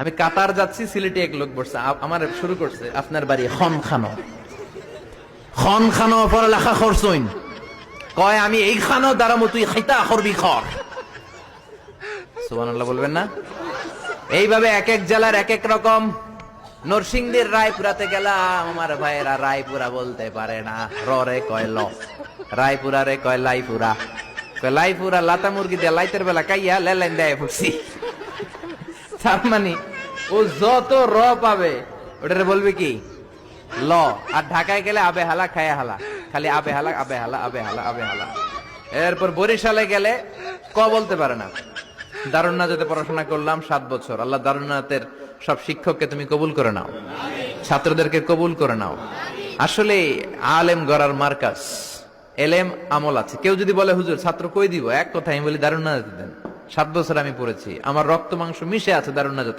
আমি কাতার যাচ্ছি, সিলেটে এক লোক বসছে, আমার শুরু করছে আপনার বাড়ি খনখানো, খনখানো পড়ালেখা করছইন, কয় আমি এই খানো দ্বারা তুই খাইতা করবি খর। সুবহানাল্লাহ বলবেন না? এইভাবে এক এক জেলার এক এক রকম। নরসিংদীর রায়পুরাতে গেলাম, আমার ভাইয়েরা রায়পুরা বলতে পারে না, রে কয় ল, রায়পুরা রে কয় লাইপুরা, কয় লাইপুরা লাতা মুরগি দিয়ে লাইতের বেলা কাইয়া লেলাইন দেয় ফুটছি। তার মানে ও যত র পাবে ওটারে বলবে কি ল। আর ঢাকায় গেলে আবে হালা খায়া হালা, খালি আবে হালা আবে হালা আবে হালা আবে হালা। এরপর বরিশালে গেলে ক বলতে পারে না। দারুন্নাতে পড়াশোনা করলাম 7 বছর। আল্লাহ দারুন্নাতের সব শিক্ষককে তুমি কবুল করে নাও, ছাত্রদেরকে কবুল করে নাও। আসলে আলেম গড়ার মার্কাজ, এলেম আমল আছে। কেউ যদি বলে হুজুর ছাত্র কই দিব, এক কথা আমি বলি দারুন্নাতে দেন। 7 বছর আমি পড়েছি, আমার রক্ত মাংস মিশে আছে দারুন্নাতের